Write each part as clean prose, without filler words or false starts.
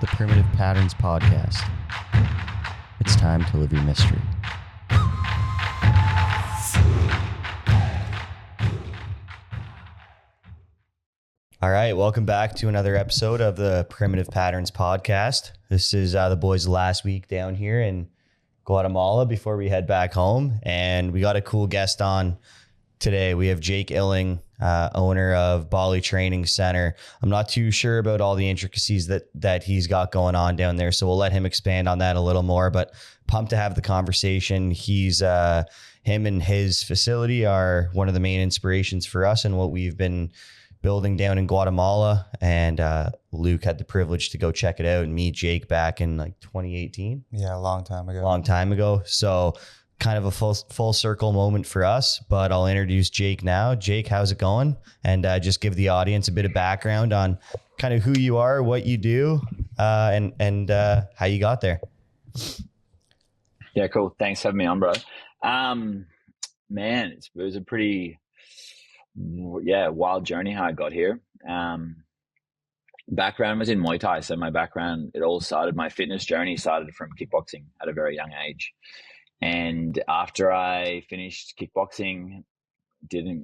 the Primitive Patterns Podcast. It's time to live your mystery. All right, welcome back to another episode of the Primitive Patterns Podcast. This is the boys' last week down here in Guatemala before we head back home, and we got a cool guest on today. We have Jake Illing, owner of Bali Training Centre. I'm not too sure about all the intricacies that he's got going on down there, so we'll let him expand on that a little more, but pumped to have the conversation. He's him and his facility are one of the main inspirations for us and what we've been building down in Guatemala. And Luke had the privilege to go check it out and meet Jake back in like 2018. Yeah, a long time ago. So kind of a full circle moment for us, but I'll introduce Jake now. Jake, how's it going? And just give the audience a bit of background on kind of who you are, what you do, and how you got there. Yeah, cool. Thanks for having me on, bro. Man, it was a pretty, wild journey how I got here. Background was in Muay Thai. So my fitness journey started from kickboxing at a very young age. And after I finished kickboxing,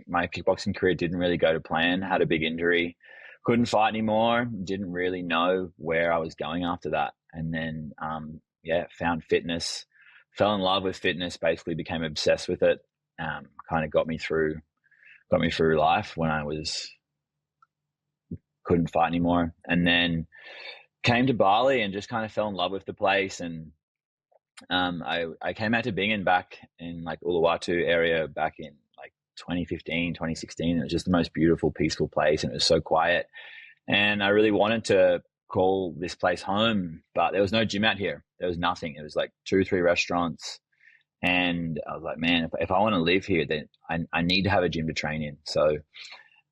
my kickboxing career didn't really go to plan. Had a big injury, couldn't fight anymore. Didn't really know where I was going after that. And then, found fitness, fell in love with fitness, basically became obsessed with it. Kind of got me through life when I couldn't fight anymore. And then came to Bali and just kind of fell in love with the place. And I came out to Bingen back in like Uluwatu area back in like 2015, 2016. It was just the most beautiful, peaceful place. And it was so quiet. And I really wanted to call this place home, but there was no gym out here. There was nothing. It was like 2-3 restaurants. And I was like, man, if I want to live here, then I need to have a gym to train in. So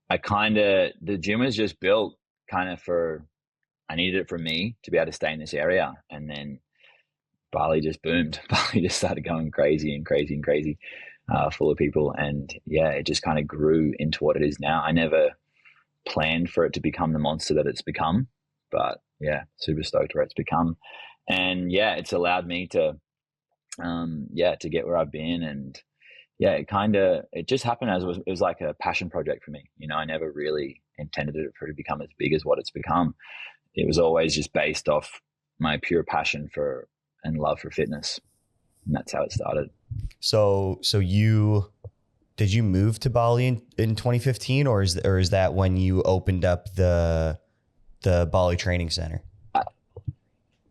the gym was just built I needed it for me to be able to stay in this area. And then Bali just boomed. Bali just started going crazy, full of people. And yeah, it just kind of grew into what it is now. I never planned for it to become the monster that it's become, but yeah, super stoked where it's become. And yeah, it's allowed me to get where I've been. And yeah, it just happened it was like a passion project for me. You know, I never really intended it for it to become as big as what it's become. It was always just based off my pure passion and love for fitness. And that's how it started. So did you move to Bali in 2015 or is that when you opened up the Bali Training Centre?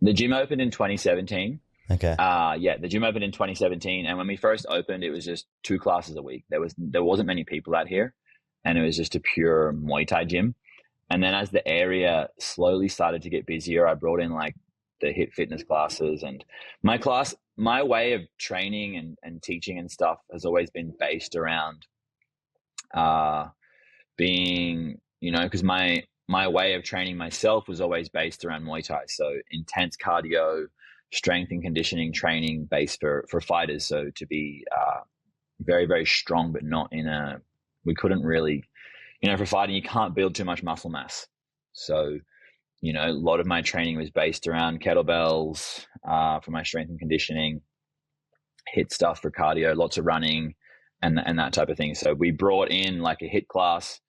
The gym opened in 2017. Okay. The gym opened in 2017, and when we first opened, it was just 2 classes a week. There wasn't many people out here, and it was just a pure Muay Thai gym. And then as the area slowly started to get busier, I brought in like the HIIT fitness classes, and my way of training and teaching and stuff has always been based around being, because my way of training myself was always based around Muay Thai. So intense cardio, strength and conditioning training based for fighters. So to be very, very strong, but not we couldn't really, for fighting, you can't build too much muscle mass. So, a lot of my training was based around kettlebells for my strength and conditioning, HIIT stuff for cardio, lots of running and that type of thing. So we brought in like a HIIT class.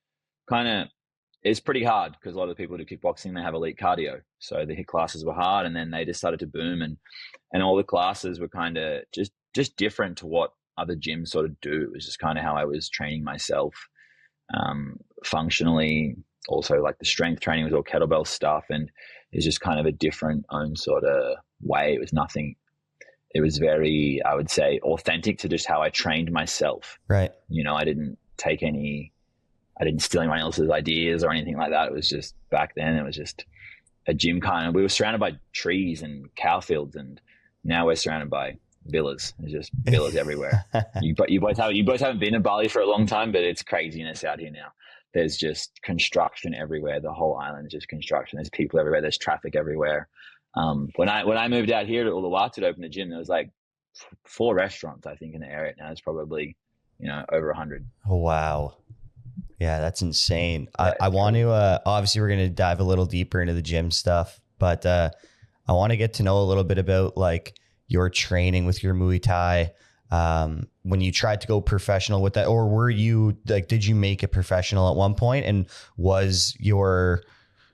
It's pretty hard because a lot of the people who do kickboxing, they have elite cardio. So the HIIT classes were hard, and then they just started to boom, and all the classes were kind of just different to what other gyms sort of do. It was just kind of how I was training myself functionally. Also, like the strength training was all kettlebell stuff, and it's just kind of a different own sort of way. It was very, I would say, authentic to just how I trained myself. Right. I didn't steal anyone else's ideas or anything like that. It was just back then, it was just a gym we were surrounded by trees and cow fields, and now we're surrounded by villas. There's just villas everywhere. You both haven't been to Bali for a long time, but it's craziness out here now. There's just construction everywhere. The whole island is just construction. There's people everywhere. There's traffic everywhere. When I moved out here to Uluwatu to open a gym, there was like 4 restaurants, I think, in the area. Now it's probably, over 100. Oh, wow. Yeah, that's insane. I want to, obviously we're going to dive a little deeper into the gym stuff, but I want to get to know a little bit about like your training with your Muay Thai. When you tried to go professional with that, or were you like, did you make it professional at one point? And was your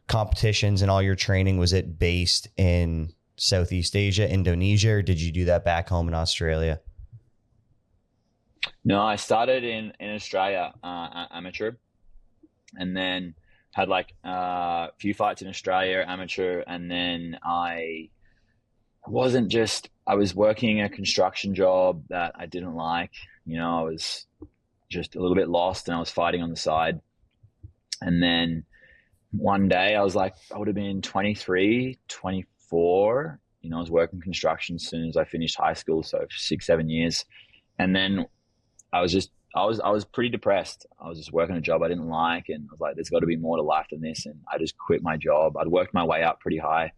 competitions and all your training, was it based in Southeast Asia, Indonesia, or did you do that back home in Australia? No, I started in Australia, amateur, and then had like a few fights in Australia, amateur, and then I was working a construction job that I didn't like. I was just a little bit lost, and I was fighting on the side. And then one day I was like, I would have been 23, 24. I was working construction as soon as I finished high school, so for 6, 7 years. And then I was pretty depressed. I was just working a job I didn't like, and I was like, there's got to be more to life than this. And I just quit my job. I'd worked my way up pretty high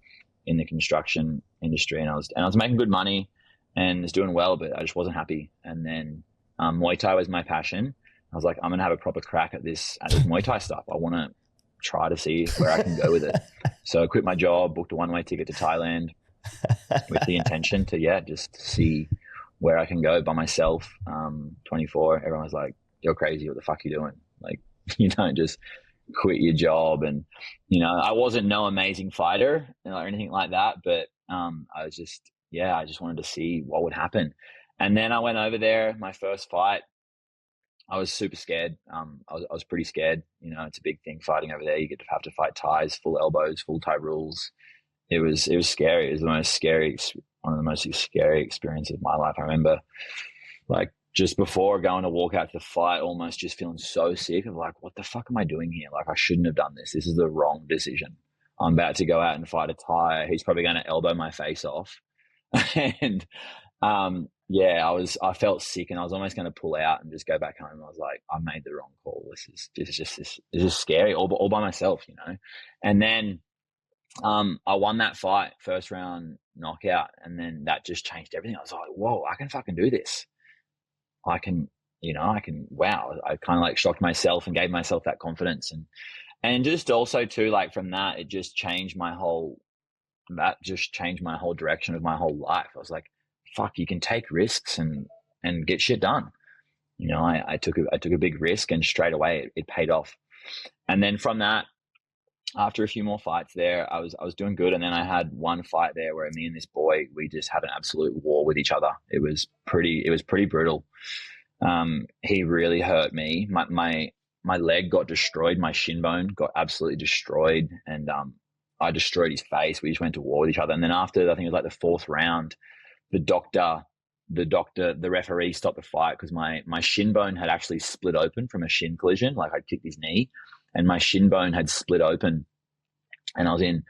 in the construction industry, and I was making good money and was doing well, but I just wasn't happy. And then Muay Thai was my passion. I was like, I'm gonna have a proper crack at this Muay Thai stuff. I want to try to see where I can go with it. So I quit my job, booked a one-way ticket to Thailand with the intention to just see where I can go by myself. 24, everyone was like, you're crazy, what the fuck are you doing? Like, just quit your job. And I wasn't no amazing fighter or anything like that, but I was just I just wanted to see what would happen. And then I went over there. My first fight, I was super scared. I was pretty scared. It's a big thing fighting over there. You have to fight Thais, full elbows, full Thai rules. It was scary. It was one of the most scary experiences of my life. I remember, like, just before going to walk out to the fight, almost just feeling so sick of like, what the fuck am I doing here? Like, I shouldn't have done this. This is the wrong decision. I'm about to go out and fight a Thai. He's probably going to elbow my face off. And I felt sick, and I was almost going to pull out and just go back home. I was like, I made the wrong call. This is scary all by myself, And then I won that fight, first round knockout, and then that just changed everything. I was like, whoa, I can fucking do this. I can, wow. I kind of like shocked myself and gave myself that confidence. And just also too, like, from that, it just changed my whole direction of my whole life. I was like, fuck, you can take risks and get shit done. I took a big risk, and straight away it paid off. And then from that, after a few more fights there, I was doing good. And then I had one fight there where me and this boy, we just had an absolute war with each other. It was pretty brutal. He really hurt me. My leg got destroyed. My shin bone got absolutely destroyed. And I destroyed his face. We just went to war with each other. And then after, I think it was like the fourth round, the referee stopped the fight because my shin bone had actually split open from a shin collision. Like, I'd kicked his knee, and my shin bone had split open, and I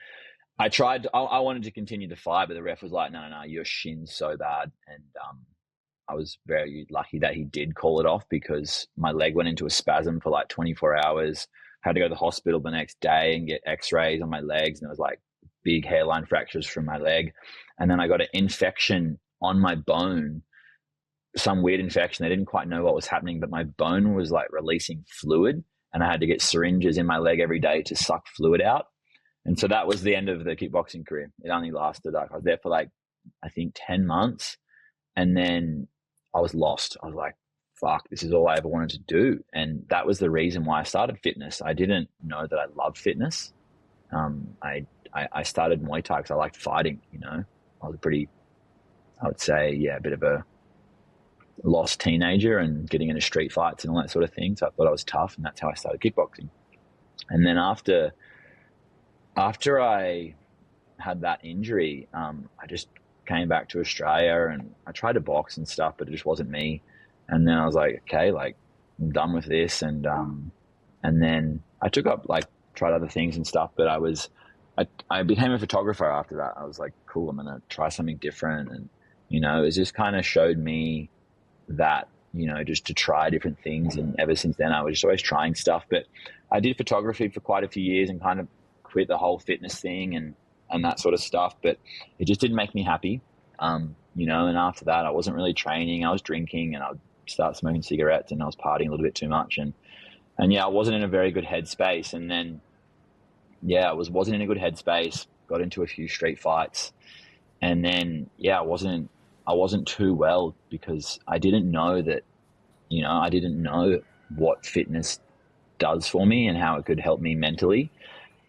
wanted to continue the fight, but the ref was like, no, your shin's so bad. And I was very lucky that he did call it off, because my leg went into a spasm for like 24 hours. I had to go to the hospital the next day and get x-rays on my legs, and there was like big hairline fractures from my leg. And then I got an infection on my bone, some weird infection. They didn't quite know what was happening, but my bone was like releasing fluid, and I had to get syringes in my leg every day to suck fluid out. And so that was the end of the kickboxing career. It only lasted, like, I was there for like, I think 10 months. And then I was lost. I was like, fuck, this is all I ever wanted to do. And that was the reason why I started fitness. I didn't know that I loved fitness. I started Muay Thai because I liked fighting, I was I would say, a bit of a lost teenager and getting into street fights and all that sort of thing. So I thought I was tough, and that's how I started kickboxing. And then after I had that injury, I just came back to Australia, and I tried to box and stuff, but it just wasn't me. And then I was like, okay, like, I'm done with this. And then I took up, like, tried other things and stuff, but I became a photographer after that. I was like, cool, I'm going to try something different. And, it just kind of showed me that, just to try different things. And ever since then, I was just always trying stuff. But I did photography for quite a few years and kind of quit the whole fitness thing and that sort of stuff. But it just didn't make me happy. And after that, I wasn't really training. I was drinking, and I would start smoking cigarettes, and I was partying a little bit too much. And I wasn't in a very good headspace. And then, I wasn't in a good headspace. got into a few street fights, and then I wasn't too well because I didn't know that, I didn't know what fitness does for me and how it could help me mentally.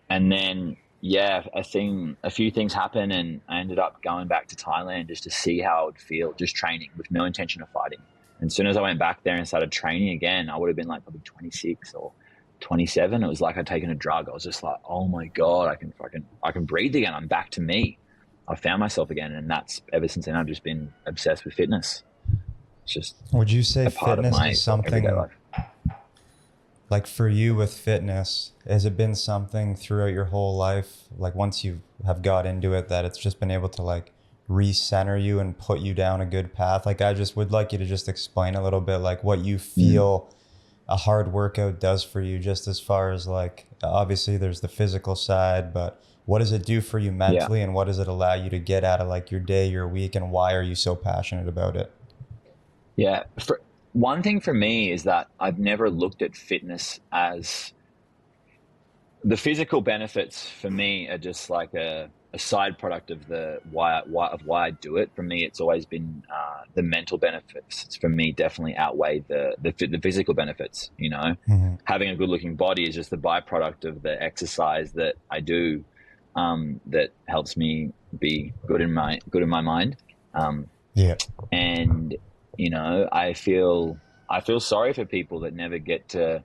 And then a few things happened, and I ended up going back to Thailand just to see how it would feel, just training with no intention of fighting. And as soon as I went back there and started training again, I would have been like probably 26 or 27. It was like I'd taken a drug. I was just like, oh my God, I can breathe again. I'm back to me. I found myself again. And that's, ever since then, I've just been obsessed with fitness. It's just, would you say a part fitness of my is something everyday life. like for you with fitness? Has it been something throughout your whole life, like once you have got into it, that it's just been able to like recenter you and put you down a good path? Like, I just would like you to just explain a little bit like what you feel a hard workout does for you, just as far as like, obviously there's the physical side, but what does it do for you mentally, and what does it allow you to get out of like your day, your week, and why are you so passionate about it? Yeah. One thing for me is that I've never looked at fitness as the physical benefits. For me are just like a side product of why I do it. For me, it's always been the mental benefits. It's, for me, definitely outweigh the physical benefits. Having a good looking body is just the byproduct of the exercise that I do, that helps me be good in my mind. And I feel sorry for people that never get to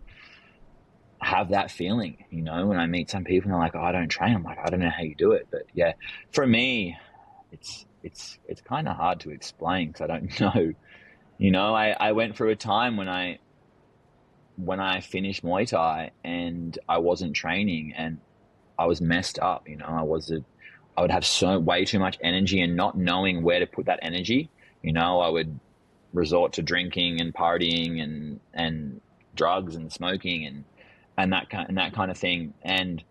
have that feeling. When I meet some people and they're like, oh, I don't train, I'm like, I don't know how you do it. But yeah, for me, it's kind of hard to explain because I don't know. I went through a time when I finished Muay Thai and I wasn't training and I was messed up. I would have way too much energy, and not knowing where to put that energy, I would resort to drinking and partying and drugs and smoking and that kind of thing. And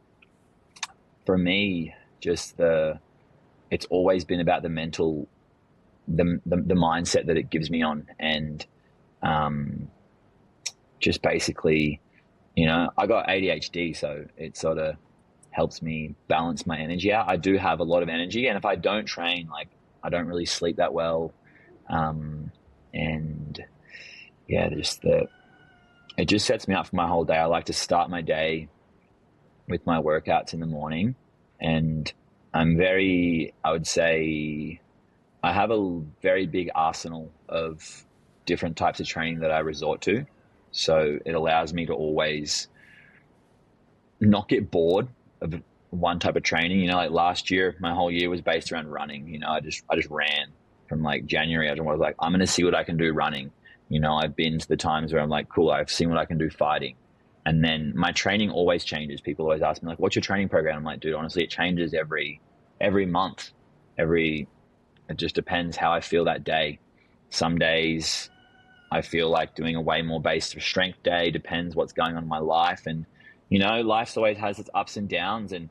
for me, just it's always been about the mental, the mindset that it gives me on. And just basically, I got ADHD, so it sort of helps me balance my energy out. I do have a lot of energy, and if I don't train, like, I don't really sleep that well. And yeah, it just sets me up for my whole day. I like to start my day with my workouts in the morning, and I would say I have a very big arsenal of different types of training that I resort to. So it allows me to always not get bored of one type of training. Like last year, my whole year was based around running. I just ran from like January. I was like, I'm going to see what I can do running. I've been to the times where I'm like, cool, I've seen what I can do fighting. And then my training always changes. People always ask me like, what's your training program? I'm like, dude, honestly, it changes every month. It just depends how I feel that day. Some days I feel like doing a way more based strength day, depends what's going on in my life. And, life's always has its ups and downs. And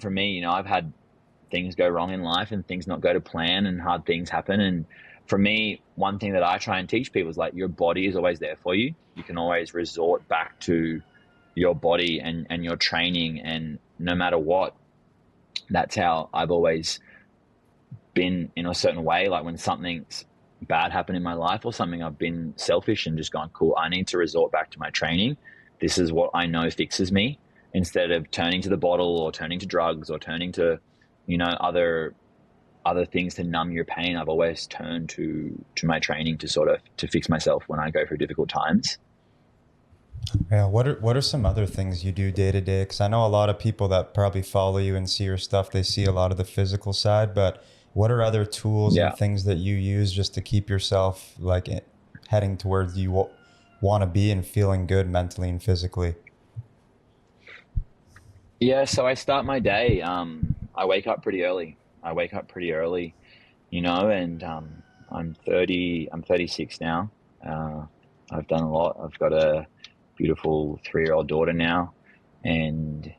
for me, I've had things go wrong in life and things not go to plan and hard things happen. And for me, one thing that I try and teach people is like, your body is always there for you. You can always resort back to your body and your training. And no matter what, that's how I've always been in a certain way. Like when something's bad happened in my life or something, I've been selfish and just gone, cool, I need to resort back to my training. This is what I know fixes me, instead of turning to the bottle or turning to drugs or turning to, other things to numb your pain. I've always turned to my training to fix myself when I go through difficult times. Yeah. What are some other things you do day to day? Because I know a lot of people that probably follow you and see your stuff, they see a lot of the physical side, but what are other tools and things that you use just to keep yourself like heading towards you want to be and feeling good mentally and physically? Yeah. So I start my day. I wake up pretty early. And I'm 30, I'm 36 now. I've done a lot. I've got a beautiful 3-year-old daughter now. And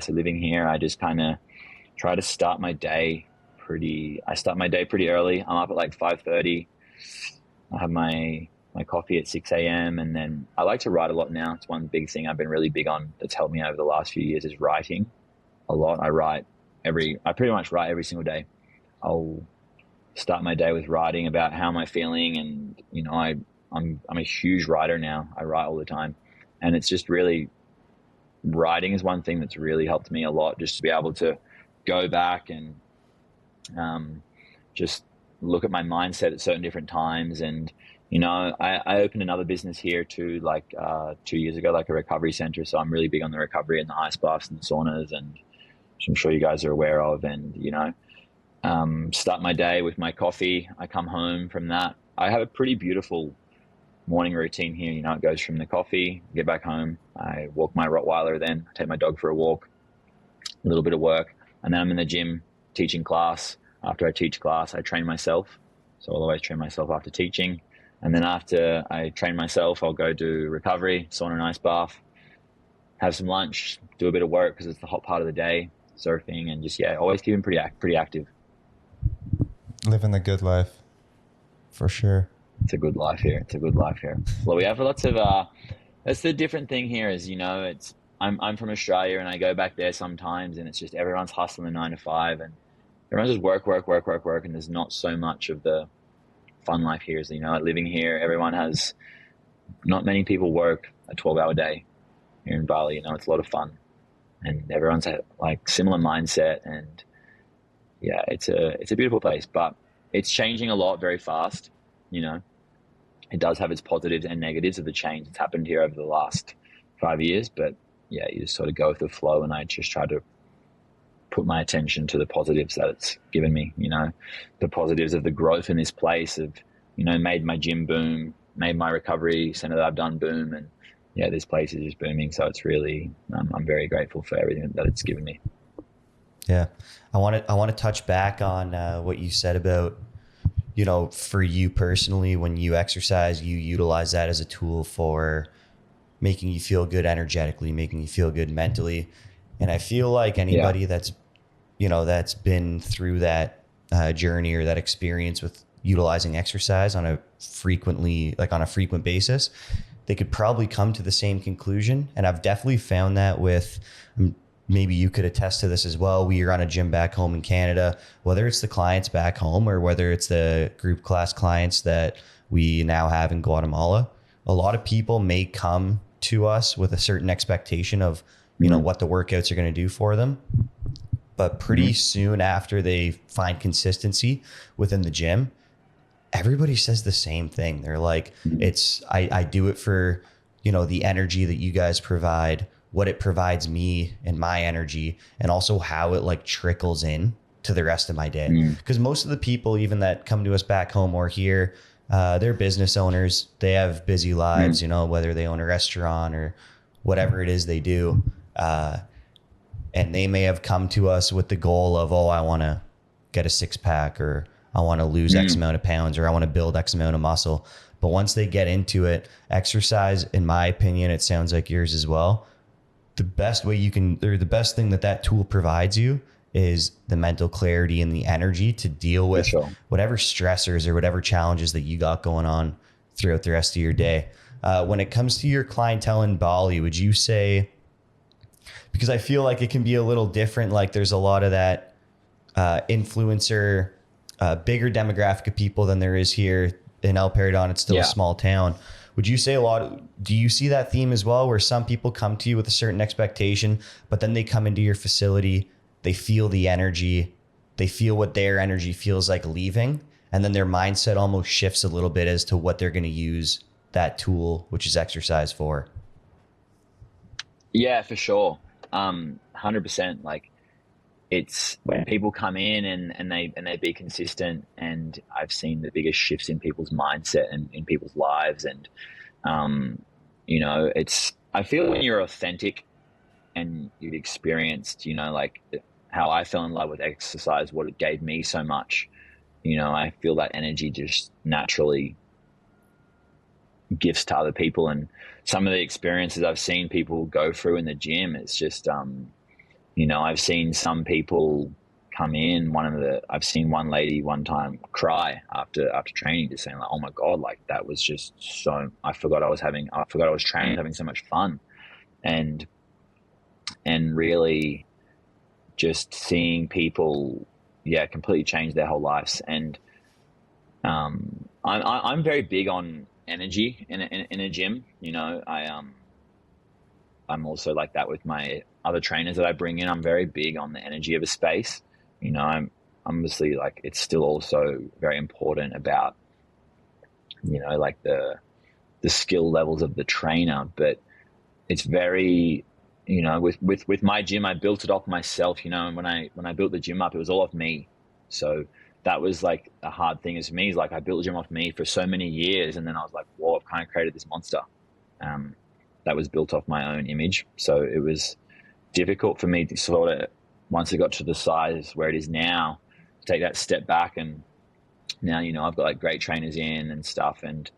so living here, I just kind of try to start my day pretty early. I'm up at like 5:30. I have my coffee at 6 a.m. And then I like to write a lot now. It's one big thing I've been really big on that's helped me over the last few years, is writing a lot. I write I pretty much write every single day. I'll start my day with writing about how am I feeling, and I'm a huge writer now. I write all the time, and it's just really, writing is one thing that's really helped me a lot, just to be able to go back and just look at my mindset at certain different times. And I opened another business here too, like 2 years ago, like a recovery center. So I'm really big on the recovery and the ice baths and the saunas, and which I'm sure you guys are aware of. And start my day with my coffee. I come home from that. I have a pretty beautiful morning routine here. It goes from the coffee, get back home, I walk my Rottweiler, then I take my dog for a walk, a little bit of work, and then I'm in the gym teaching class. After I teach class, I train myself. So I'll always train myself after teaching. And then after I train myself, I'll go do recovery, sauna and ice bath, have some lunch, do a bit of work because it's the hot part of the day, surfing, and just, always keeping pretty active. Living the good life, for sure. It's a good life here. Well, we have lots of, that's the different thing here is, I'm from Australia, and I go back there sometimes, and it's just everyone's hustling 9 to 5, and everyone's just work. And there's not so much of the fun life here. So, living here, not many people work a 12-hour day here in Bali. It's a lot of fun, and everyone's like similar mindset, and it's a beautiful place, but it's changing a lot very fast. It does have its positives and negatives of the change that's happened here over the last 5 years, but you just sort of go with the flow, and I just try to put my attention to the positives that it's given me, the positives of the growth in this place, of, made my gym boom, made my recovery center that I've done boom, and this place is just booming. So it's really, I'm very grateful for everything that it's given me. Yeah. I want to touch back on what you said about, for you personally, when you exercise, you utilize that as a tool for making you feel good energetically, making you feel good mentally. And I feel like anybody that's been through that journey or that experience with utilizing exercise on a frequent basis, they could probably come to the same conclusion. And I've definitely found that with, maybe you could attest to this as well. We run a gym back home in Canada, whether it's the clients back home or whether it's the group class clients that we now have in Guatemala. A lot of people may come to us with a certain expectation of, what the workouts are going to do for them. But pretty soon after they find consistency within the gym, everybody says the same thing. They're like, I do it for, the energy that you guys provide, what it provides me and my energy, and also how it like trickles in to the rest of my day. Because most of the people, even that come to us back home or here, they're business owners. They have busy lives, whether they own a restaurant or whatever it is they do. And they may have come to us with the goal of, I want to get a 6-pack, or I want to lose X amount of pounds, or I want to build X amount of muscle. But once they get into it, exercise, in my opinion, it sounds like yours as well, the best thing that tool provides you is the mental clarity and the energy to deal with whatever stressors or whatever challenges that you got going on throughout the rest of your day. When it comes to your clientele in Bali, would you say, because I feel like it can be a little different, like there's a lot of that influencer, bigger demographic of people than there is here in Ep31. It's still a small town. Would you say do you see that theme as well, where some people come to you with a certain expectation, but then they come into your facility, they feel the energy, they feel what their energy feels like leaving, and then their mindset almost shifts a little bit as to what they're going to use that tool, which is exercise, for? Yeah, for sure. 100%. Like, it's when people come in and they be consistent, and I've seen the biggest shifts in people's mindset and in people's lives. And I feel when you're authentic and you've experienced, like how I fell in love with exercise, what it gave me so much, I feel that energy just naturally gifts to other people. And some of the experiences I've seen people go through in the gym, it's just, I've seen some people come in. I've seen one lady one time cry after training, just saying like, "Oh my God, like that was just so, I forgot I was training, having so much fun." And really just seeing people, completely change their whole lives. And I'm very big on energy in a gym. I'm also like that with my other trainers that I bring in. I'm very big on the energy of a space. I'm obviously like, it's still also very important about, like the skill levels of the trainer, but it's very, with my gym, I built it off myself, and when I built the gym up, it was all off me. So that was like a hard thing as me, is like I built the gym off me for so many years, and then I was like, whoa, I've kind of created this monster that was built off my own image. So it was difficult for me to sort of, once it got to the size where it is now, take that step back. And now, I've got like great trainers in and stuff. And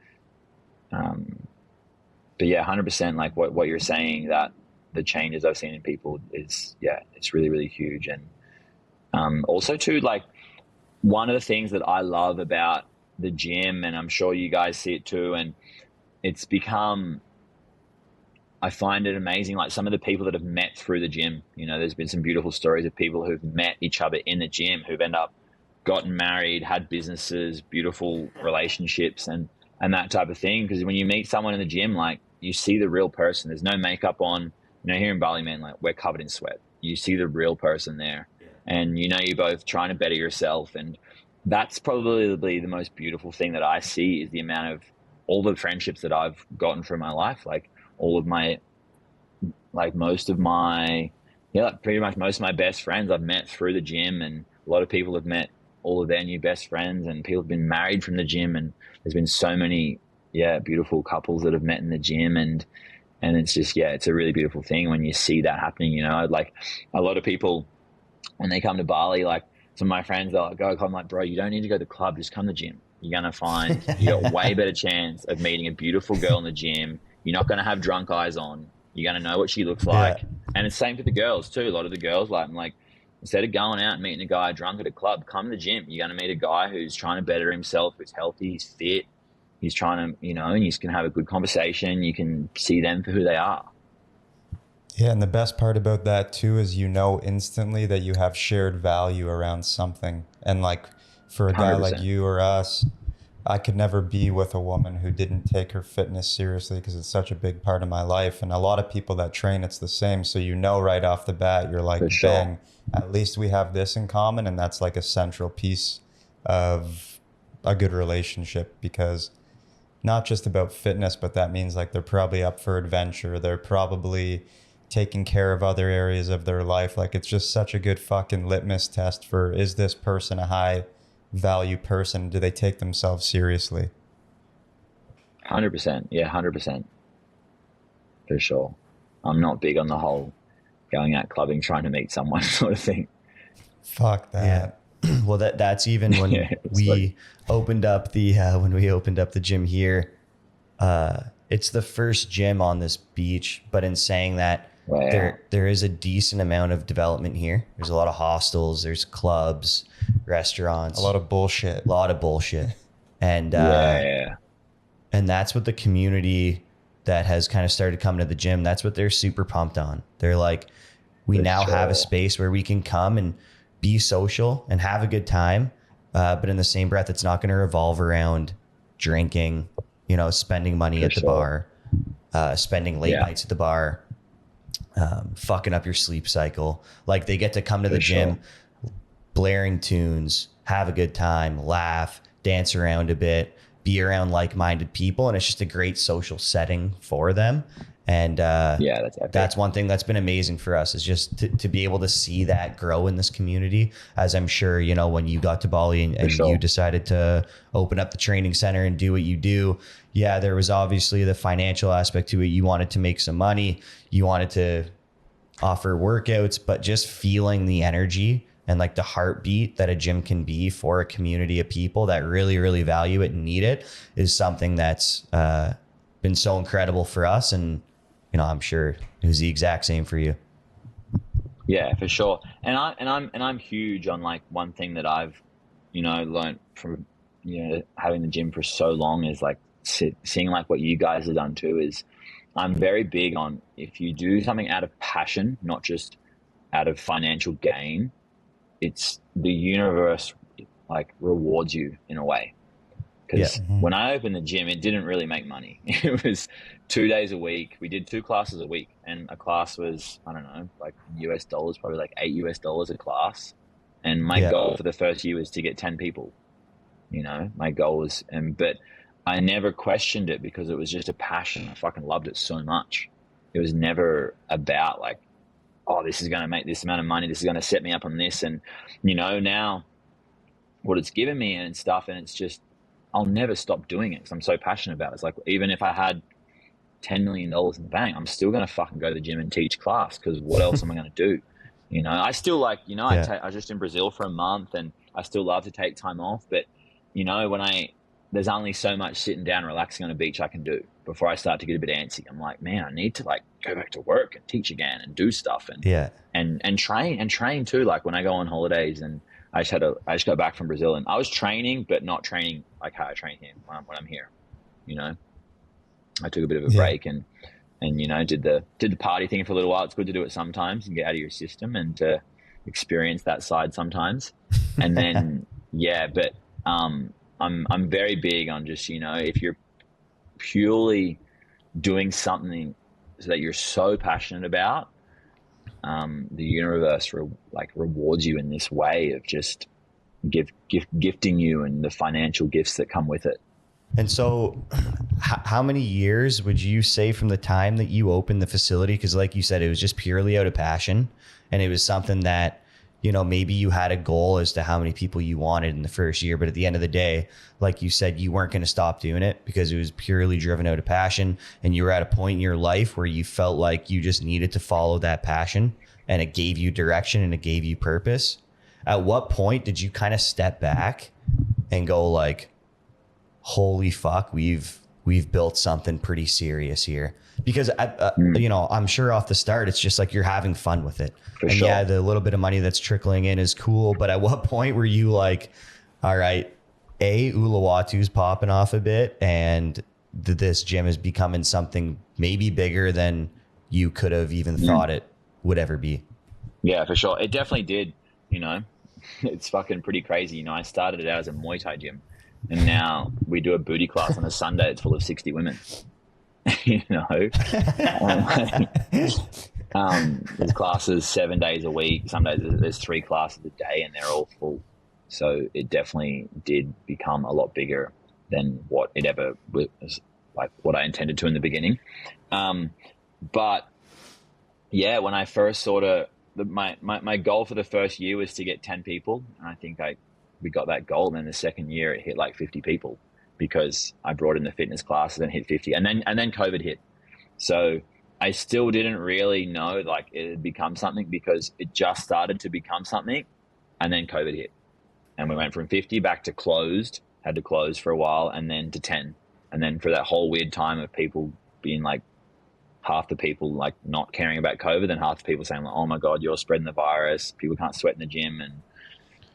but yeah, 100%, like what you're saying, that the changes I've seen in people is, it's really, really huge. And also too, like, one of the things that I love about the gym, and I'm sure you guys see it too, and it's become, I find it amazing, like some of the people that have met through the gym. There's been some beautiful stories of people who've met each other in the gym, who've ended up gotten married, had businesses, beautiful relationships, and that type of thing. Because when you meet someone in the gym, like, you see the real person. There's no makeup on. Here in Bali, man, like, we're covered in sweat. You see the real person there, and you're both trying to better yourself. And that's probably the most beautiful thing that I see, is the amount of all the friendships that I've gotten through my life. Like, all of my, like, most of my, like, pretty much most of my best friends I've met through the gym, and a lot of people have met all of their new best friends, and people have been married from the gym. And there's been so many, beautiful couples that have met in the gym. And it's just, it's a really beautiful thing when you see that happening. Like, a lot of people, when they come to Bali, like, some of my friends, they'll go, I'm like, bro, you don't need to go to the club, just come to the gym. You're going to find you got a way better chance of meeting a beautiful girl in the gym. You're not going to have drunk eyes on. You're going to know what she looks like. Yeah. And it's same for the girls too. A lot of the girls, like, I'm like, instead of going out and meeting a guy drunk at a club, come to the gym. You're going to meet a guy who's trying to better himself, who's healthy, he's fit, he's trying to, and you can have a good conversation. You can see them for who they are. Yeah, and the best part about that too is instantly that you have shared value around something. And like, for a guy 100%. Like you or us, I could never be with a woman who didn't take her fitness seriously, because it's such a big part of my life. And a lot of people that train, it's the same. So right off the bat, you're like, sure. Bang, at least we have this in common. And that's like a central piece of a good relationship, because not just about fitness, but that means like they're probably up for adventure. They're probably taking care of other areas of their life. Like, it's just such a good fucking litmus test for, is this person a high value person? Do they take themselves seriously? 100%. Yeah, 100%. For sure. I'm not big on the whole going out clubbing, trying to meet someone sort of thing. Fuck that. Yeah. Well, that's even when we opened up the gym here. It's the first gym on this beach, but in saying that, wow, there is a decent amount of development here. There's a lot of hostels, there's clubs, restaurants, a lot of bullshit. And and that's what the community that has kind of started coming to the gym, that's what they're super pumped on. They're like, we now have a space where we can come and be social and have a good time, but in the same breath, it's not going to revolve around drinking, spending money at the bar, spending late nights at the bar, fucking up your sleep cycle. Like, they get to come to the gym, blaring tunes, have a good time, laugh, dance around a bit, be around like-minded people, and it's just a great social setting for them. And that's one thing that's been amazing for us, is just to be able to see that grow in this community. As I'm sure, when you got to Bali and you decided to open up the training center and do what you do, there was obviously the financial aspect to it. You wanted to make some money, you wanted to offer workouts, but just feeling the energy and like the heartbeat that a gym can be for a community of people that really, really value it and need it is something that's been so incredible for us. And I'm sure it was the exact same for you. Yeah, for sure. And I'm huge on, like, one thing that I've, learned from, having the gym for so long is, like, seeing like what you guys have done too, is I'm very big on, if you do something out of passion, not just out of financial gain, it's the universe like rewards you in a way. Because when I opened the gym, it didn't really make money. It was 2 days a week. We did 2 classes a week, and a class was, I don't know, like US dollars, probably like $8 a class. And my goal for the first year was to get 10 people. You know, my goal was, but I never questioned it because it was just a passion. I fucking loved it so much. It was never about like, oh, this is going to make this amount of money. This is going to set me up on this. And, you know, now what it's given me and stuff, and it's just, I'll never stop doing it because I'm so passionate about it. It's like, even if I had $10 million in the bank, I'm still going to fucking go to the gym and teach class, because what else am I going to do? You know, I still like, you know, I was just in Brazil for a month, and I still love to take time off. But, you know, there's only so much sitting down, relaxing on a beach I can do before I start to get a bit antsy. I'm like, man, I need to like go back to work and teach again and do stuff and train too. Like when I go on holidays, and I just got back from Brazil, and I was training, but not training like how I train here when I'm here. You know, I took a bit of a break and you know, did the party thing for a little while. It's good to do it sometimes and get out of your system and to experience that side sometimes. And then but I'm very big on just, you know, if you're purely doing something that you're so passionate about, the universe rewards you in this way of just gifting you and the financial gifts that come with it. And so how many years would you say from the time that you opened the facility? Because like you said, it was just purely out of passion, and it was something that, you know, maybe you had a goal as to how many people you wanted in the first year, but at the end of the day, like you said, you weren't going to stop doing it because it was purely driven out of passion, and you were at a point in your life where you felt like you just needed to follow that passion, and it gave you direction and it gave you purpose. At what point did you kind of step back and go like, holy fuck, we've built something pretty serious here? Because you know, I'm sure off the start it's just like you're having fun with it. For and sure. Yeah, the little bit of money that's trickling in is cool, but at what point were you like, all right, Uluwatu's popping off a bit, and this gym is becoming something maybe bigger than you could have even thought it would ever be? Yeah, for sure. It definitely did. You know, it's fucking pretty crazy. You know, I started it out as a Muay Thai gym, and now we do a booty class on a Sunday. It's full of 60 women. You know, there's classes 7 days a week. Some days there's 3 classes a day, and they're all full. So it definitely did become a lot bigger than what it ever was, like what I intended to in the beginning. But yeah, when I first sort of, my goal for the first year was to get 10 people. And I think we got that goal. And then the second year it hit like 50 people because I brought in the fitness classes and hit 50. And then COVID hit. So I still didn't really know like it had become something, because it just started to become something. And then COVID hit. And we went from 50 back to closed, had to close for a while, and then to 10. And then for that whole weird time of people being like, half the people like not caring about COVID, and half the people saying like, oh my God, you're spreading the virus. People can't sweat in the gym. And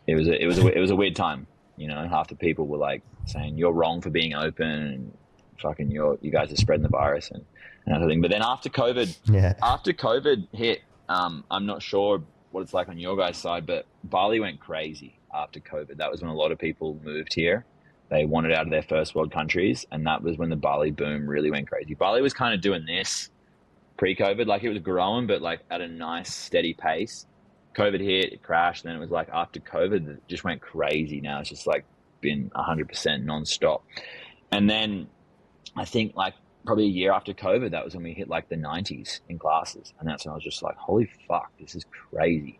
it was a weird time. You know, half the people were like saying you're wrong for being open, and fucking you guys are spreading the virus and that sort of thing. But then after COVID hit, I'm not sure what it's like on your guys' side, but Bali went crazy after COVID. That was when a lot of people moved here. They wanted out of their first world countries, and that was when the Bali boom really went crazy. Bali was kind of doing this pre-COVID, like it was growing, but like at a nice steady pace. COVID hit, it crashed, and then it was like after COVID, it just went crazy. Now it's just like been 100% nonstop. And then I think like probably a year after COVID, that was when we hit like the 90s in classes. And that's when I was just like, holy fuck, this is crazy.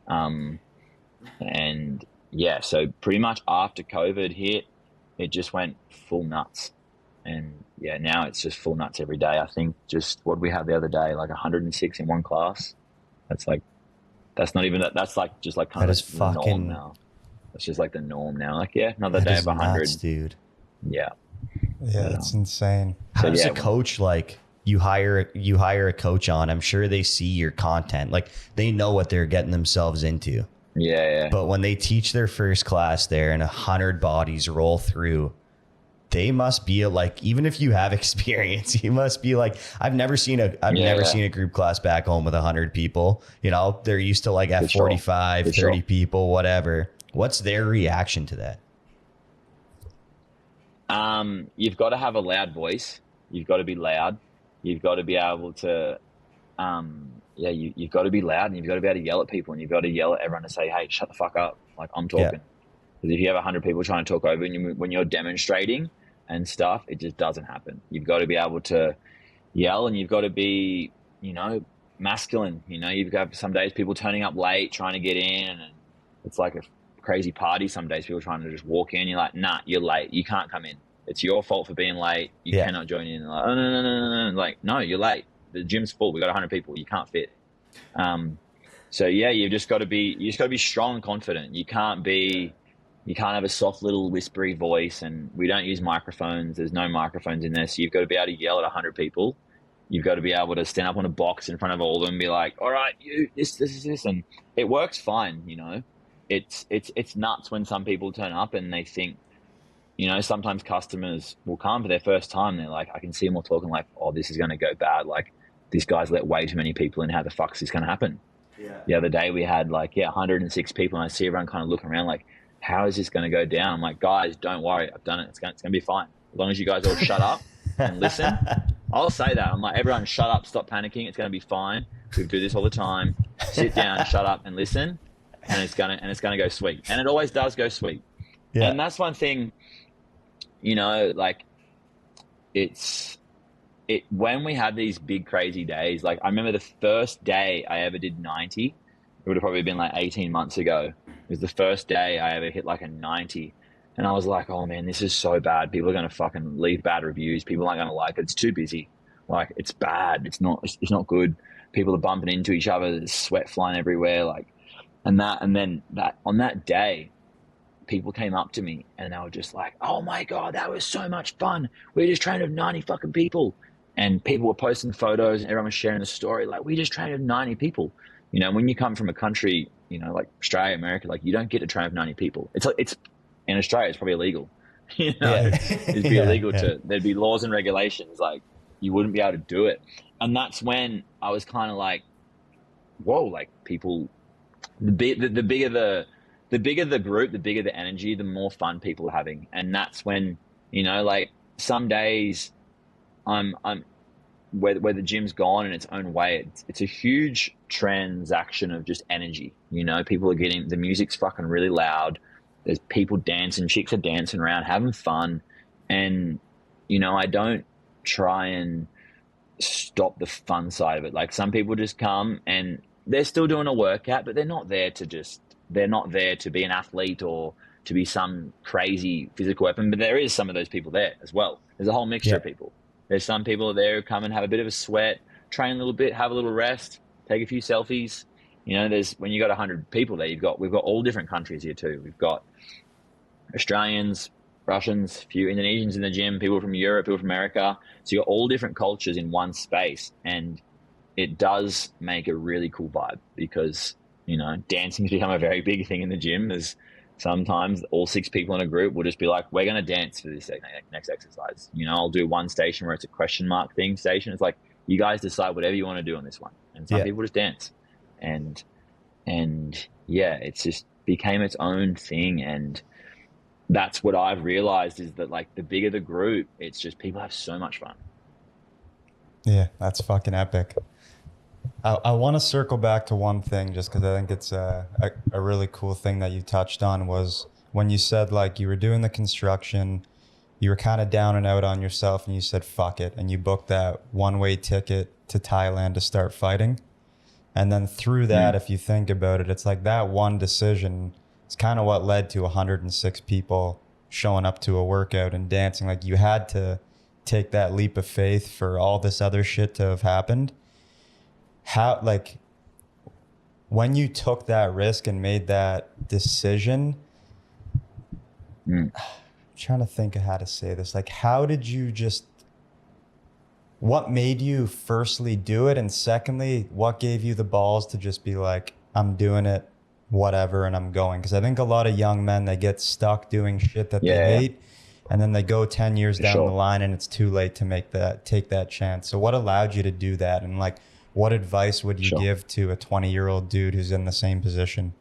And yeah, so pretty much after COVID hit, it just went full nuts. And yeah, now it's just full nuts every day. I think just what we had the other day, like 106 in one class. That's like, that's not even, that's like just like kind that of is the fucking norm now. That's just like the norm now. Like, yeah, another that day is of 100. nuts, dude. Yeah. Yeah, it's insane. How does a coach, like you hire a coach on, I'm sure they see your content, like they know what they're getting themselves into. Yeah. But when they teach their first class there and 100 bodies roll through, they must be like, even if you have experience, you must be like, I've never seen a group class back home with 100 people. You know, they're used to like at 45, 30 people, whatever. What's their reaction to that? You've got to have a loud voice. You've got to be loud. You've got to be able to, you've got to be loud, and you've got to be able to yell at people, and you've got to yell at everyone to say, hey, shut the fuck up. Like, I'm talking. Because if you have 100 people trying to talk over you, when you're demonstrating and stuff, it just doesn't happen. You've got to be able to yell, and you've got to be, you know, masculine. You know, you've got some days people turning up late, trying to get in, and it's like a crazy party. Some days people trying to just walk in. You're like, nah, you're late. You can't come in. It's your fault for being late. You cannot join in. Like, oh, no. Like, no, you're late. The gym's full. We got 100 people. You can't fit. So yeah, you've just got to be strong and confident. You can't have a soft little whispery voice, and we don't use microphones. There's no microphones in there. So you've got to be able to yell at 100 people. You've got to be able to stand up on a box in front of all of them and be like, all right, you, this. And it works fine. You know, it's nuts when some people turn up and they think, you know, sometimes customers will come for their first time. They're like, I can see them all talking like, oh, this is going to go bad. Like, this guy's let way too many people in. How the fuck is this going to happen? Yeah. The other day we had 106 people, and I see everyone kind of looking around like, how is this going to go down? I'm like, guys, don't worry. I've done it. It's going to be fine. As long as you guys all shut up and listen. I'll say that. I'm like, everyone shut up, stop panicking. It's going to be fine. We do this all the time. Sit down, shut up and listen. And it's going to go sweet. And it always does go sweet. Yeah. And that's one thing, you know, like when we have these big crazy days, like I remember the first day I ever did 90, it would have probably been like 18 months ago. It was the first day I ever hit like a 90. And I was like, oh man, this is so bad. People are going to fucking leave bad reviews. People aren't going to like it. It's too busy. Like, it's bad. It's not good. People are bumping into each other. There's sweat flying everywhere. Like, and then on that day, people came up to me and they were just like, oh my God, that was so much fun. We just trained with 90 fucking people. And people were posting photos and everyone was sharing the story. Like, we just trained with 90 people. You know, when you come from a country, you know, like Australia, America, like you don't get to train with 90 people. It's in Australia, it's probably illegal. You know, it'd be illegal there'd be laws and regulations. Like, you wouldn't be able to do it. And that's when I was kind of like, whoa, like people, the bigger the group, the bigger the energy, the more fun people are having. And that's when, you know, like some days I'm where the gym's gone in its own way, it's a huge transaction of just energy. You know, people are getting, the music's fucking really loud. There's people dancing, chicks are dancing around, having fun. And, you know, I don't try and stop the fun side of it. Like, some people just come and they're still doing a workout, but they're not there to be an athlete or to be some crazy physical weapon. But there is some of those people there as well. There's a whole mixture of people. There's some people there who come and have a bit of a sweat, train a little bit, have a little rest, take a few selfies. You know, when you got 100 people there, we've got all different countries here too. We've got Australians, Russians, a few Indonesians in the gym, people from Europe, people from America. So you got all different cultures in one space, and it does make a really cool vibe because, you know, dancing's become a very big thing in the gym. There's sometimes all 6 people in a group will just be like, we're going to dance for this next exercise. You know, I'll do one station where it's a question mark thing station. It's like, you guys decide whatever you want to do on this one. And some people just dance. And yeah, it's just became its own thing. And that's what I've realized is that, like, the bigger the group, it's just people have so much fun. Yeah, that's fucking epic. I want to circle back to one thing just because I think it's a really cool thing that you touched on, was when you said, like, you were doing the construction, you were kind of down and out on yourself, and you said, fuck it. And you booked that one-way ticket to Thailand to start fighting. And then through that, if you think about it, it's like that one decision is kind of what led to 106 people showing up to a workout and dancing. Like, you had to take that leap of faith for all this other shit to have happened. How, like, when you took that risk and made that decision, I'm trying to think of how to say this. Like, how did you what made you firstly do it? And secondly, what gave you the balls to just be like, I'm doing it, whatever, and I'm going? Because I think a lot of young men, they get stuck doing shit that they hate. and then they go 10 years For down sure. the line and it's too late to take that chance. So what allowed you to do that? And like, what advice would you Sure. give to a 20-year-old dude who's in the same position?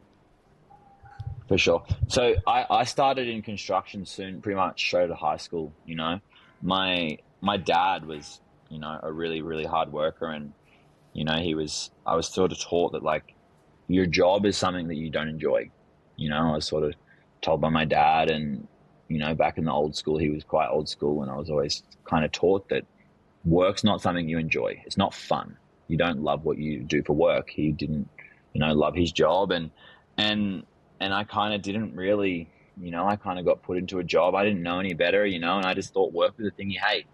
For sure. So I started in construction soon, pretty much straight out of high school. My dad was, a really, really hard worker, and I was sort of taught that like your job is something that you don't enjoy. I was sort of told by my dad, and back in the old school, he was quite old school, and I was always kind of taught that work's not something you enjoy. It's not fun. You don't love what you do for work. He didn't, love his job, and and I kind of didn't really, I kind of got put into a job. I didn't know any better, and I just thought work was a thing you hate.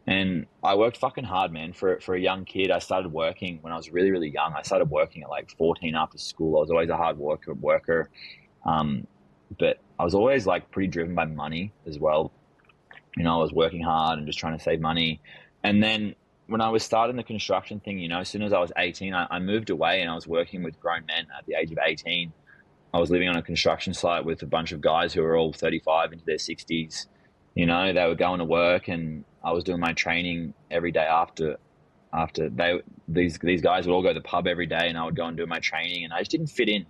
And I worked fucking hard, man. For a young kid, I started working when I was really, really young. I started working at like 14 after school. I was always a hard worker. Um, but I was always like pretty driven by money as well. I was working hard and just trying to save money. And then when I was starting the construction thing, as soon as I was 18, I moved away and I was working with grown men at the age of 18. I was living on a construction site with a bunch of guys who were all 35 into their 60s. They were going to work, and I was doing my training every day after these guys would all go to the pub every day, and I would go and do my training, and I just didn't fit in.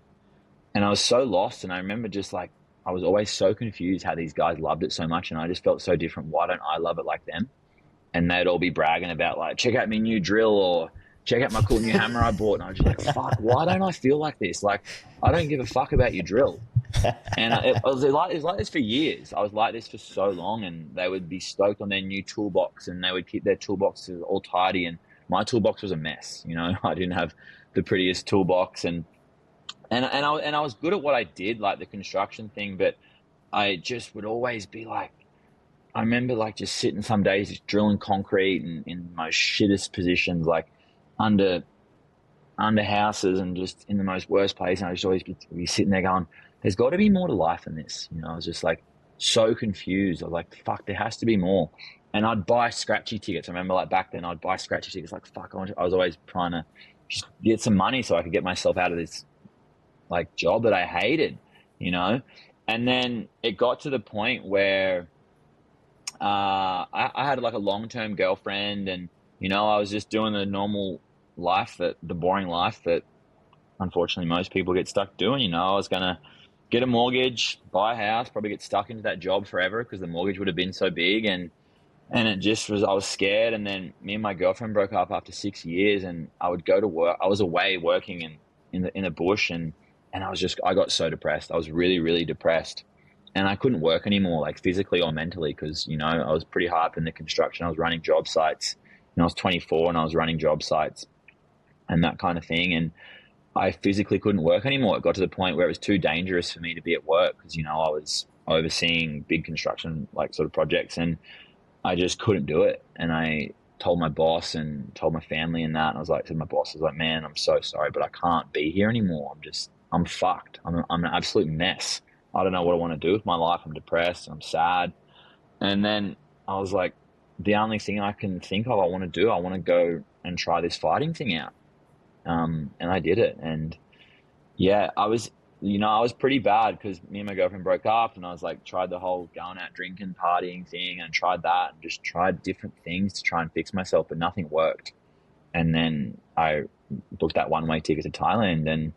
And I was so lost, and I remember just like I was always so confused how these guys loved it so much, and I just felt so different. Why don't I love it like them? And they'd all be bragging about like, check out my new drill, or check out my cool new hammer I bought. And I was just like, fuck, why don't I feel like this? Like, I don't give a fuck about your drill. And it was like this for years. I was like this for so long, and they would be stoked on their new toolbox, and they would keep their toolboxes all tidy. And my toolbox was a mess. I didn't have the prettiest toolbox, and I was good at what I did, like the construction thing, but I just would always be like, I remember like just sitting some days just drilling concrete and in the most shittest positions, like under houses and just in the most worst place. And I just always be sitting there going, there's got to be more to life than this. I was just like so confused. I was like, fuck, there has to be more. And I'd buy scratchy tickets. I remember like back then I'd buy scratchy tickets. Like, fuck, I was always trying to just get some money so I could get myself out of this like job that I hated, And then it got to the point where I had like a long-term girlfriend, and I was just doing the normal life, the boring life that unfortunately most people get stuck doing. I was gonna get a mortgage, buy a house, probably get stuck into that job forever because the mortgage would have been so big, and it just was, I was scared. And then me and my girlfriend broke up after 6 years, and I would go to work. I was away working in the bush, and I got so depressed. I was really, really depressed. And I couldn't work anymore, like physically or mentally, because, I was pretty high up in the construction. I was running job sites, and I was 24 and I was running job sites and that kind of thing. And I physically couldn't work anymore. It got to the point where it was too dangerous for me to be at work because, I was overseeing big construction, like sort of projects, and I just couldn't do it. And I told my boss and told my family and that. And I was like, to my boss, I was like, man, I'm so sorry, but I can't be here anymore. I'm fucked. I'm an absolute mess. I don't know what I want to do with my life. I'm depressed. I'm sad. And then I was like, the only thing I can think of I want to do, I want to go and try this fighting thing out. And I did it. And yeah, I was pretty bad because me and my girlfriend broke up, and I was like, tried the whole going out drinking, partying thing, and tried that, and just tried different things to try and fix myself, but nothing worked. And then I booked that one-way ticket to Thailand, and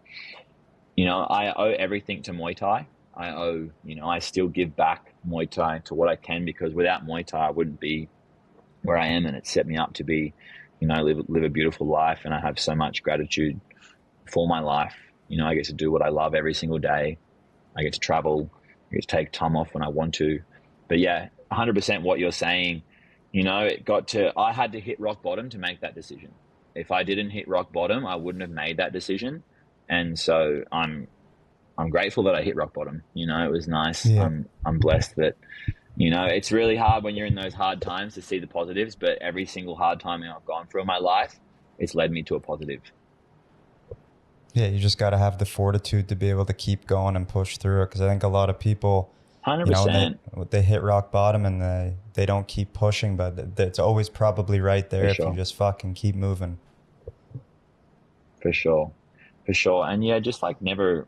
I owe everything to Muay Thai. I still give back Muay Thai to what I can, because without Muay Thai, I wouldn't be where I am, and it set me up to be, live a beautiful life. And I have so much gratitude for my life. I get to do what I love every single day. I get to travel. I get to take time off when I want to. But yeah, 100% what you're saying, I had to hit rock bottom to make that decision. If I didn't hit rock bottom, I wouldn't have made that decision. And so I'm grateful that I hit rock bottom. It was nice. Yeah. I'm blessed that, it's really hard when you're in those hard times to see the positives, but every single hard time I've gone through in my life, it's led me to a positive. Yeah, you just got to have the fortitude to be able to keep going and push through it. Because I think a lot of people, 100%. They hit rock bottom and they don't keep pushing, but it's always probably right there if you just fucking keep moving. For sure. And yeah, just like never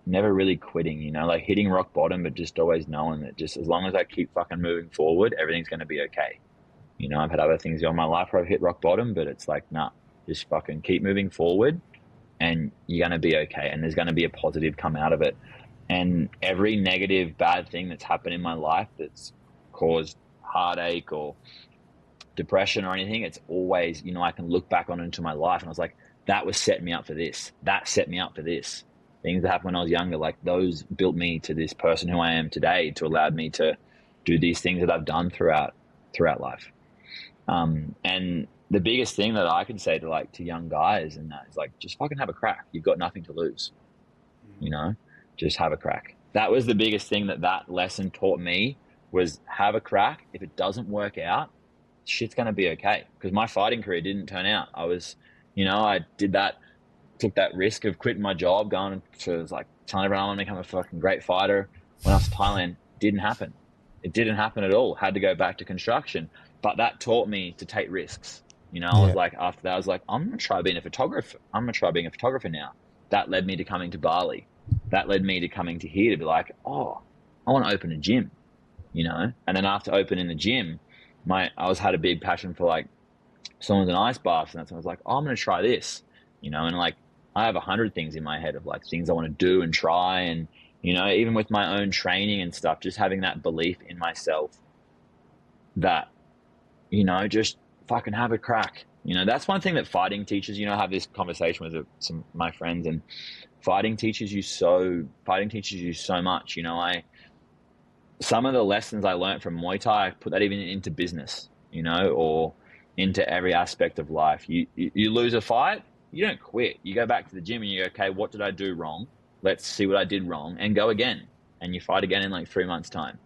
never really quitting, you know, like hitting rock bottom, but just always knowing that just as long as I keep fucking moving forward, everything's going to be okay. You know, I've had other things in my life where I've hit rock bottom, but it's like, nah, just fucking keep moving forward and you're going to be okay. And there's going to be a positive come out of it. And every negative, bad thing that's happened in my life that's caused heartache or depression or anything, it's always, you know, I can look back on into my life and I was like, that was setting me up for this. That set me up for this. Things that happened when I was younger, like those built me to this person who I am today, to allow me to do these things that I've done throughout life. And the biggest thing that I can say to young guys and that is like, just fucking have a crack. You've got nothing to lose, you know, just have a crack. That was the biggest thing that lesson taught me, was have a crack. If it doesn't work out, shit's going to be okay. Because my fighting career didn't turn out. I was, you know, I took that risk of quitting my job, going to like telling everyone I want to become a fucking great fighter. When I was in Thailand, didn't happen. It didn't happen at all. Had to go back to construction. But that taught me to take risks. You know, I was like, after that, I was like, I'm going to try being a photographer. I'm going to try being a photographer now. That led me to coming to Bali. That led me to coming to here to be like, oh, I want to open a gym, you know? And then after opening the gym, I had a big passion for like sauna and ice baths. And that's when I was like, oh, I'm going to try this, you know? And like, I have 100 things in my head of like things I want to do and try. And, you know, even with my own training and stuff, just having that belief in myself that, you know, just fucking have a crack. You know, that's one thing that fighting teaches. You know, I have this conversation with some of my friends, and fighting teaches you so much. You know, some of the lessons I learned from Muay Thai, I put that even into business, you know, or into every aspect of life. You lose a fight, you don't quit. You go back to the gym and you go, okay, what did I do wrong? Let's see what I did wrong, and go again. And you fight again in like 3 months' time,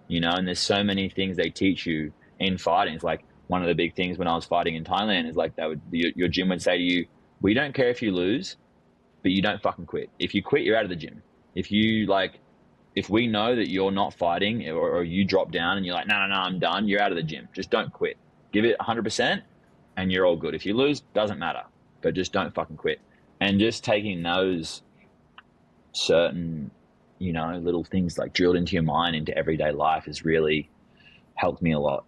you know. And there's so many things they teach you in fighting. It's like one of the big things when I was fighting in Thailand is like your gym would say to you, we don't care if you lose, but you don't fucking quit. If you quit, you're out of the gym. If we know that you're not fighting, or you drop down and you're like, no, I'm done, you're out of the gym. Just don't quit. Give it 100% and you're all good. If you lose, doesn't matter, but just don't fucking quit. And just taking those certain, you know, little things like drilled into your mind, into everyday life, has really helped me a lot.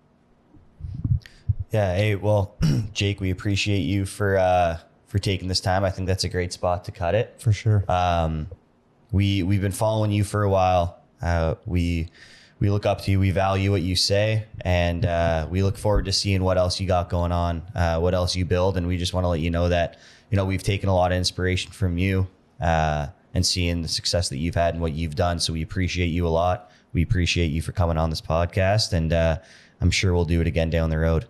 Yeah. Hey, well, Jake, we appreciate you for taking this time. I think that's a great spot to cut it. For sure. We've been following you for a while. We look up to you. We value what you say, and we look forward to seeing what else you got going on, what else you build. And we just want to let you know that, you know, we've taken a lot of inspiration from you, and seeing the success that you've had and what you've done. So we appreciate you a lot. We appreciate you for coming on this podcast, and I'm sure we'll do it again down the road.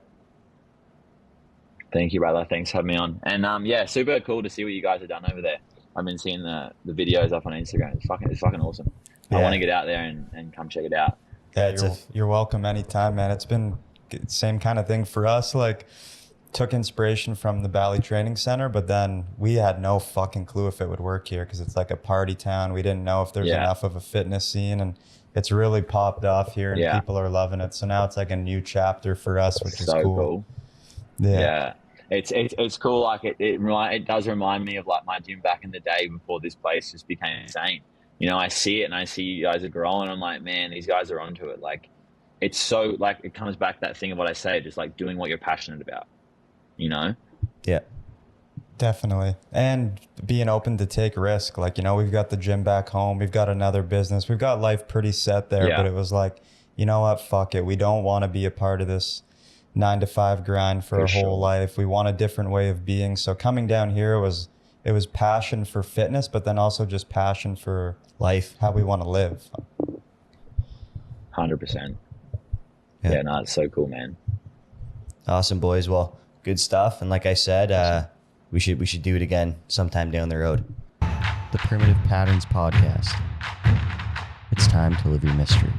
Thank you, brother. Thanks for having me on. And yeah, super cool to see what you guys have done over there. I've been seeing the videos up on Instagram. It's fucking awesome. Yeah. I want to get out there and come check it out. Yeah, you're welcome anytime, man. It's been same kind of thing for us. Like, took inspiration from the Bali Training Centre, but then we had no fucking clue if it would work here, because it's like a party town. We didn't know if there's enough of a fitness scene, and it's really popped off here, and people are loving it. So now it's like a new chapter for us, which is so cool. Yeah. It's cool. Like it does remind me of like my gym back in the day before this place just became insane. You know, I see it and I see you guys are growing. I'm like, man, these guys are onto it. Like, it's so, like, it comes back to that thing of what I say, just like doing what you're passionate about, you know? Yeah. Definitely. And being open to take risk. Like, you know, we've got the gym back home. We've got another business. We've got life pretty set there, but it was like, you know what? Fuck it. We don't want to be a part of this 9-to-5 grind for our whole life. We want a different way of being. So coming down here it was passion for fitness, but then also just passion for life, how we want to live. 100%. Yeah, no, it's so cool, man. Awesome, boys. Well, good stuff. And like I said, we should do it again sometime down the road. The Primitive Patterns Podcast. It's time to live your mystery.